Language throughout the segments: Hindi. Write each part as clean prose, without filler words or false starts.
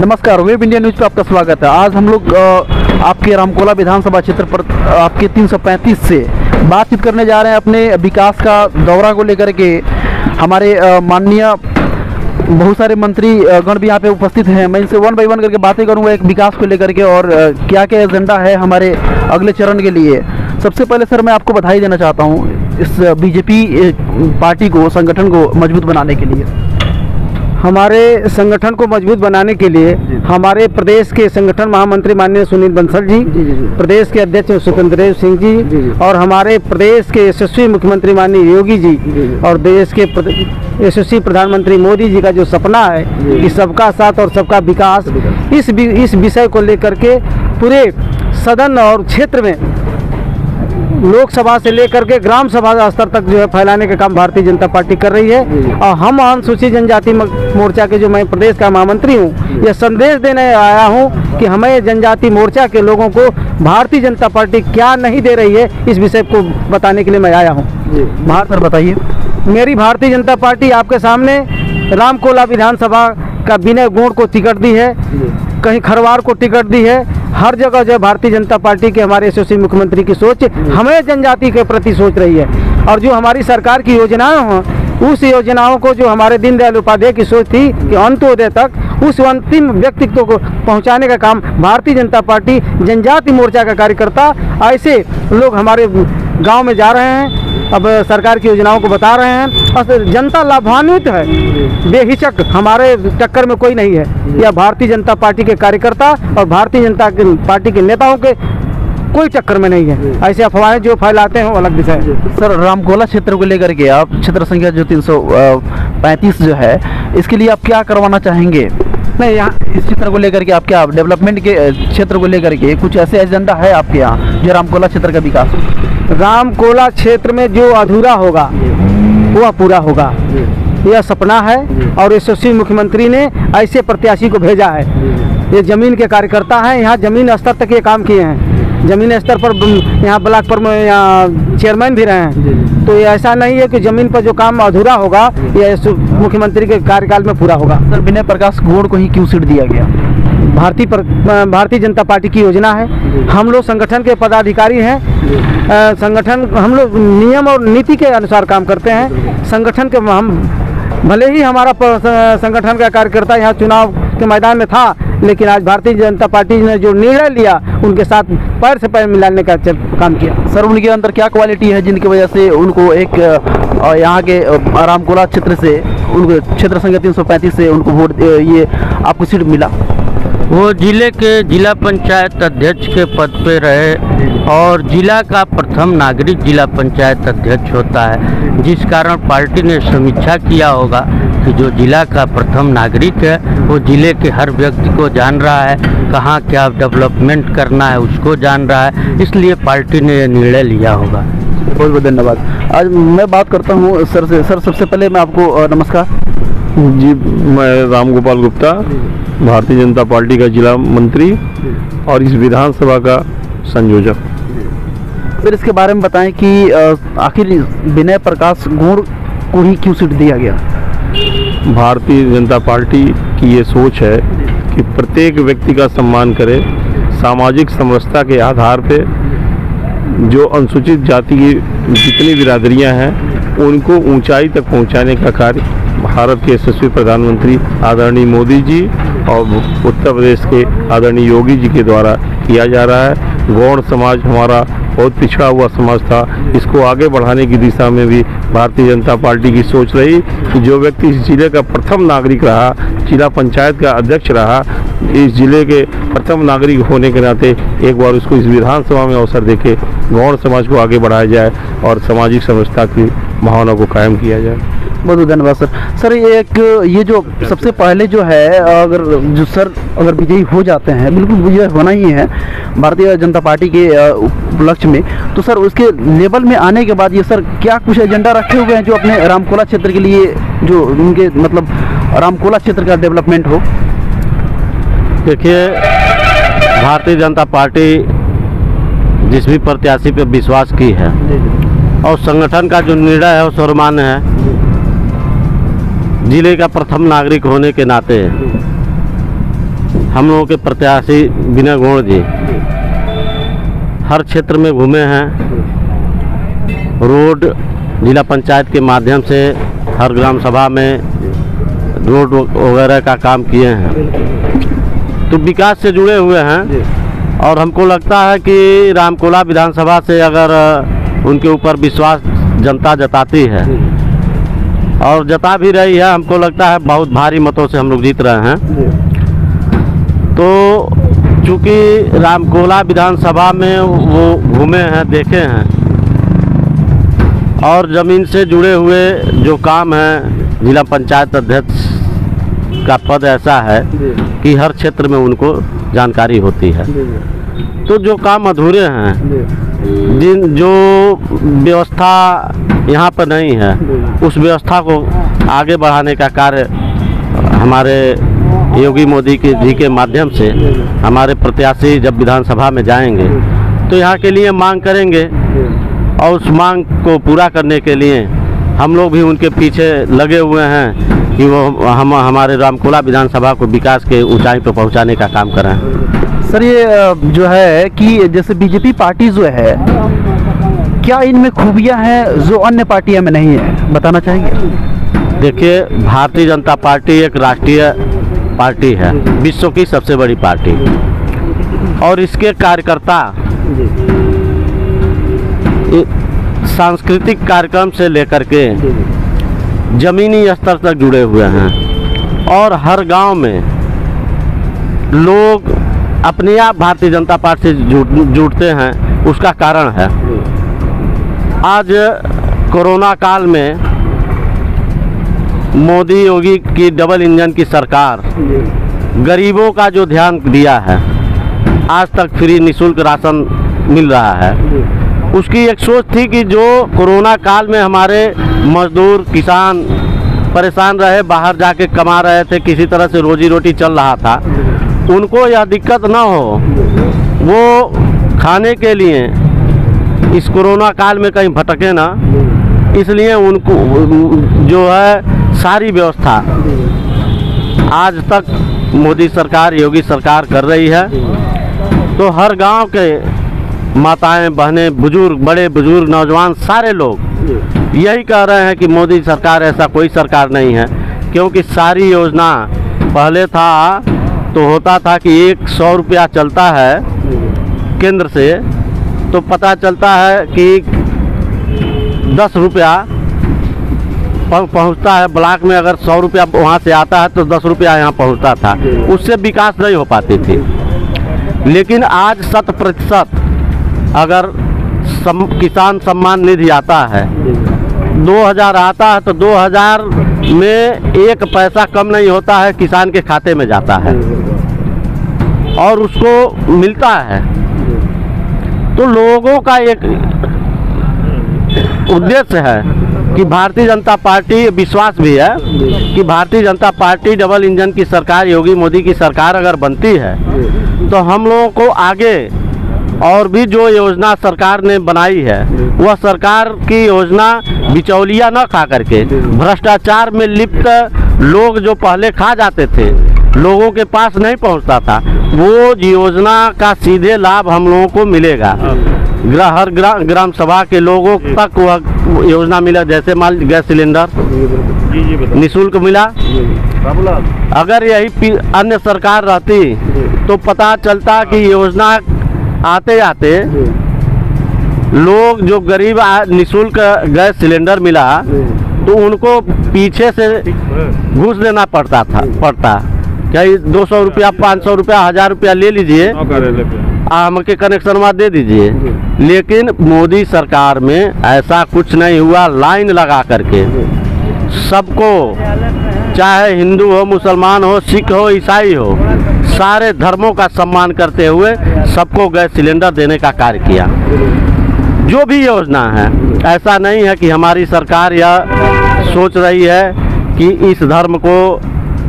नमस्कार, वेब इंडिया न्यूज़ पे आपका स्वागत है। आज हम लोग आपके रामकोला विधानसभा क्षेत्र पर आपके 335 से बातचीत करने जा रहे हैं अपने विकास का दौरा को लेकर के। हमारे माननीय बहुत सारे मंत्री गण भी यहाँ पे उपस्थित हैं। मैं इनसे वन बाई वन करके बातें करूँगा एक विकास को लेकर के और क्या क्या एजेंडा है हमारे अगले चरण के लिए। सबसे पहले सर मैं आपको बधाई देना चाहता हूँ इस बीजेपी पार्टी को, संगठन को मजबूत बनाने के लिए। हमारे संगठन को मजबूत बनाने के लिए हमारे प्रदेश के संगठन महामंत्री माननीय सुनील बंसल जी, प्रदेश के अध्यक्ष स्वतंत्र देव सिंह जी और हमारे प्रदेश के यशस्वी मुख्यमंत्री माननीय योगी जी और देश के यशस्वी प्रधानमंत्री मोदी जी का जो सपना है कि सबका साथ और सबका विकास, इस विषय को लेकर के पूरे सदन और क्षेत्र में लोकसभा से लेकर के ग्राम सभा स्तर तक जो है फैलाने का काम भारतीय जनता पार्टी कर रही है। और हम अनुसूचित जनजाति मोर्चा के जो मैं प्रदेश का महामंत्री हूँ, यह संदेश देने आया हूँ कि हमें जनजाति मोर्चा के लोगों को भारतीय जनता पार्टी क्या नहीं दे रही है, इस विषय को बताने के लिए मैं आया हूँ। सर बताइए। मेरी भारतीय जनता पार्टी आपके सामने रामकोला विधानसभा का विनय गोड़ को टिकट दी है, कहीं खरवार को टिकट दी है। हर जगह जो भारतीय जनता पार्टी के हमारे यशस्वी मुख्यमंत्री की सोच हमें जनजाति के प्रति सोच रही है और जो हमारी सरकार की योजनाएं हैं उस योजनाओं को जो हमारे दीनदयाल उपाध्याय की सोच थी कि अंत्योदय तक उस अंतिम व्यक्तित्व को पहुंचाने का काम भारतीय जनता पार्टी जनजाति मोर्चा का कार्यकर्ता ऐसे लोग हमारे गांव में जा रहे हैं, अब सरकार की योजनाओं को बता रहे हैं और जनता लाभान्वित है। बेहिचक हमारे टक्कर में कोई नहीं है। यह भारतीय जनता पार्टी के कार्यकर्ता और भारतीय जनता पार्टी के नेताओं के कोई टक्कर में नहीं है। ऐसे अफवाहें जो फैलाते हैं वो अलग विषय है। सर रामकोला क्षेत्र को लेकर के आप क्षेत्र संख्या जो 335 जो है, इसके लिए आप क्या करवाना चाहेंगे? नहीं, यहाँ इस क्षेत्र को लेकर के आप क्या डेवलपमेंट के क्षेत्र को लेकर के कुछ ऐसे एजेंडा है आपके यहाँ जो रामकोला क्षेत्र का विकास? रामकोला क्षेत्र में जो अधूरा होगा वह पूरा होगा, यह सपना है और यशस्वी मुख्यमंत्री ने ऐसे प्रत्याशी को भेजा है। ये जमीन के कार्यकर्ता हैं, यहाँ जमीन स्तर तक ये काम किए हैं, जमीन स्तर पर यहाँ ब्लॉक पर यहाँ चेयरमैन भी रहे हैं। तो ये ऐसा नहीं है कि जमीन पर जो काम अधूरा होगा यह मुख्यमंत्री के कार्यकाल में पूरा होगा। सर विनय प्रकाश गोड़ को ही क्यों सीट दिया गया? भारतीय जनता पार्टी की योजना है। हम लोग संगठन के पदाधिकारी हैं, संगठन हम लोग नियम और नीति के अनुसार काम करते हैं। संगठन के हम भले ही हमारा संगठन का कार्यकर्ता यहाँ चुनाव के मैदान में था, लेकिन आज भारतीय जनता पार्टी ने जो निर्णय लिया उनके साथ पैर से पैर मिलाने का काम किया। सर उनके अंदर क्या क्वालिटी है जिनकी वजह से उनको एक यहाँ के रामकोला क्षेत्र से, उनको क्षेत्र संख्या 335 से उनको वोट ये आपको सीट मिला? वो जिले के जिला पंचायत अध्यक्ष के पद पे रहे और जिला का प्रथम नागरिक जिला पंचायत अध्यक्ष होता है, जिस कारण पार्टी ने समीक्षा किया होगा कि जो जिला का प्रथम नागरिक है वो जिले के हर व्यक्ति को जान रहा है, कहाँ क्या डेवलपमेंट करना है उसको जान रहा है, इसलिए पार्टी ने ये निर्णय लिया होगा। बहुत बहुत धन्यवाद। आज मैं बात करता हूँ सर से। सर सबसे पहले मैं आपको नमस्कार जी, मैं रामगोपाल गुप्ता, भारतीय जनता पार्टी का जिला मंत्री और इस विधानसभा का संयोजक। फिर इसके बारे में बताएं कि आखिर विनय प्रकाश गोड़ को ही क्यों सीट दिया गया? भारतीय जनता पार्टी की ये सोच है कि प्रत्येक व्यक्ति का सम्मान करे, सामाजिक समरसता के आधार पे जो अनुसूचित जाति की जितनी बिरादरियां हैं उनको ऊंचाई तक पहुंचाने का कार्य भारत के यशस्वी प्रधानमंत्री आदरणीय मोदी जी और उत्तर प्रदेश के आदरणीय योगी जी के द्वारा किया जा रहा है। गौड़ समाज हमारा बहुत पिछड़ा हुआ समाज था, इसको आगे बढ़ाने की दिशा में भी भारतीय जनता पार्टी की सोच रही कि जो व्यक्ति इस जिले का प्रथम नागरिक रहा, जिला पंचायत का अध्यक्ष रहा, इस जिले के प्रथम नागरिक होने के नाते एक बार उसको इस विधानसभा में अवसर देके गौड़ समाज को आगे बढ़ाया जाए और सामाजिक समरसता की भावना को कायम किया जाए। बहुत बहुत धन्यवाद सर। सर ये जो सबसे पहले जो है अगर विजयी हो जाते हैं, बिल्कुल विजय होना ही है भारतीय जनता पार्टी के उपलक्ष्य में, तो सर उसके लेवल में आने के बाद ये सर क्या कुछ एजेंडा रखे हुए हैं जो अपने रामकोला क्षेत्र के लिए, जो उनके मतलब रामकोला क्षेत्र का डेवलपमेंट हो? देखिए, भारतीय जनता पार्टी जिस भी प्रत्याशी पे विश्वास की है और संगठन का जो निर्णय है वो सर्वमान्य है। जिले का प्रथम नागरिक होने के नाते हम लोगों के प्रत्याशी विनय गौड़ जी हर क्षेत्र में घूमे हैं, रोड जिला पंचायत के माध्यम से हर ग्राम सभा में रोड वगैरह का काम किए हैं, तो विकास से जुड़े हुए हैं। और हमको लगता है कि रामकोला विधानसभा से अगर उनके ऊपर विश्वास जनता जताती है और जता भी रही है, हमको लगता है बहुत भारी मतों से हम लोग जीत रहे हैं। तो चूँकि रामकोला विधानसभा में वो घूमे हैं, देखे हैं और ज़मीन से जुड़े हुए जो काम हैं, जिला पंचायत अध्यक्ष का पद ऐसा है कि हर क्षेत्र में उनको जानकारी होती है। तो जो काम अधूरे हैं, जो व्यवस्था यहाँ पर नहीं है, उस व्यवस्था को आगे बढ़ाने का कार्य हमारे योगी मोदी जी के माध्यम से हमारे प्रत्याशी जब विधानसभा में जाएंगे तो यहाँ के लिए मांग करेंगे और उस मांग को पूरा करने के लिए हम लोग भी उनके पीछे लगे हुए हैं कि वो हमारे रामकोला विधानसभा को विकास के ऊंचाई पर पहुंचाने का काम करें। सर, ये जो है कि जैसे बीजेपी पार्टी जो है, क्या इनमें खूबियां हैं जो अन्य पार्टियों में नहीं है, बताना चाहेंगे? देखिए, भारतीय जनता पार्टी एक राष्ट्रीय पार्टी है, विश्व की सबसे बड़ी पार्टी, और इसके कार्यकर्ता सांस्कृतिक कार्यक्रम से लेकर के जमीनी स्तर तक जुड़े हुए हैं और हर गांव में लोग अपने आप भारतीय जनता पार्टी से जुड़ते हैं। उसका कारण है आज कोरोना काल में मोदी योगी की डबल इंजन की सरकार गरीबों का जो ध्यान दिया है, आज तक फ्री निःशुल्क राशन मिल रहा है। उसकी एक सोच थी कि जो कोरोना काल में हमारे मजदूर किसान परेशान रहे, बाहर जाके कमा रहे थे, किसी तरह से रोजी रोटी चल रहा था, उनको यह दिक्कत ना हो, वो खाने के लिए इस कोरोना काल में कहीं भटके ना, इसलिए उनको जो है सारी व्यवस्था आज तक मोदी सरकार, योगी सरकार कर रही है। तो हर गांव के माताएं, बहनें, बुजुर्ग, बड़े बुजुर्ग, नौजवान, सारे लोग यही कह रहे हैं कि मोदी सरकार ऐसा कोई सरकार नहीं है, क्योंकि सारी योजना पहले था तो होता था कि 100 रुपया चलता है केंद्र से, तो पता चलता है कि 10 रुपया पहुँचता है ब्लॉक में। अगर 100 रुपया वहाँ से आता है तो 10 रुपया यहाँ पहुँचता था, उससे विकास नहीं हो पाती थी। लेकिन आज 100% अगर किसान सम्मान निधि आता है, 2000 आता है तो 2000 में 1 पैसा कम नहीं होता है, किसान के खाते में जाता है और उसको मिलता है। तो लोगों का एक उद्देश्य है कि भारतीय जनता पार्टी, विश्वास भी है कि Bharatiya Janata party double engine की सरकार, योगी मोदी की सरकार अगर बनती है तो हम लोगों को आगे और भी जो योजना सरकार ने बनाई है, वह सरकार की योजना बिचौलिया न खा करके, भ्रष्टाचार में लिप्त लोग जो पहले खा जाते थे, लोगों के पास नहीं पहुंचता था, वो योजना का सीधे लाभ हम लोगों को मिलेगा। हर ग्राम सभा के लोगों तक वह योजना मिला। जैसे मान गैस सिलेंडर निःशुल्क मिला। अगर यही अन्य सरकार रहती तो पता चलता कि योजना आते आते लोग जो गरीब निःशुल्क गैस सिलेंडर मिला तो उनको पीछे से घूस देना पड़ता क्या 200 रुपया, 500 रुपया, 1000 रुपया ले लीजिए, हमके कनेक्शन दे दीजिए। लेकिन मोदी सरकार में ऐसा कुछ नहीं हुआ। लाइन लगा करके सबको, चाहे हिंदू हो, मुसलमान हो, सिख हो, ईसाई हो, सारे धर्मों का सम्मान करते हुए सबको गैस सिलेंडर देने का कार्य किया। जो भी योजना है, ऐसा नहीं है कि हमारी सरकार यह सोच रही है कि इस धर्म को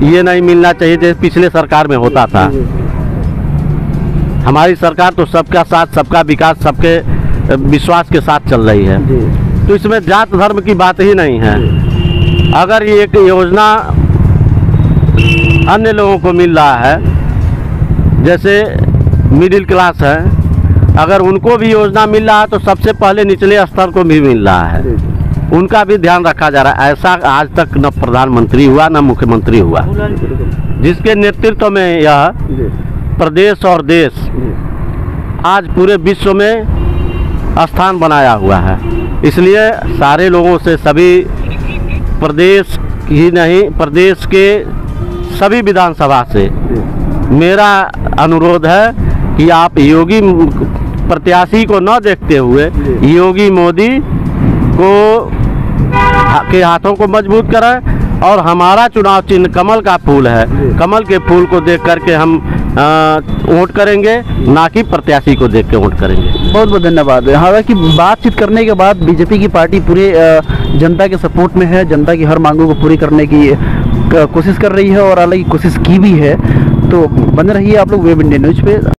ये नहीं मिलना चाहिए जैसे पिछले सरकार में होता था। हमारी सरकार तो सबका साथ, सबका विकास, सबके विश्वास के साथ चल रही है। तो इसमें जात धर्म की बात ही नहीं है। अगर ये एक योजना अन्य लोगों को मिल रहा है जैसे मिडिल क्लास है, अगर उनको भी योजना मिल रहा है तो सबसे पहले निचले स्तर को भी मिल रहा है, उनका भी ध्यान रखा जा रहा है। ऐसा आज तक न प्रधानमंत्री हुआ न मुख्यमंत्री हुआ जिसके नेतृत्व में यह प्रदेश और देश आज पूरे विश्व में स्थान बनाया हुआ है। इसलिए सारे लोगों से, सभी प्रदेश ही नहीं, प्रदेश के सभी विधानसभा से मेरा अनुरोध है कि आप योगी प्रत्याशी को न देखते हुए योगी मोदी को के हाथों को मजबूत करें और हमारा चुनाव चिन्ह कमल का फूल है, कमल के फूल को देख करके हम वोट करेंगे, ना कि प्रत्याशी को देख के वोट करेंगे। बहुत बहुत धन्यवाद। हालांकि बातचीत करने के बाद बीजेपी की पार्टी पूरे जनता के सपोर्ट में है, जनता की हर मांगों को पूरी करने की कोशिश कर रही है और हालांकि कोशिश की भी है। तो बने रहिए आप लोग वेब इंडिया न्यूज़ पे।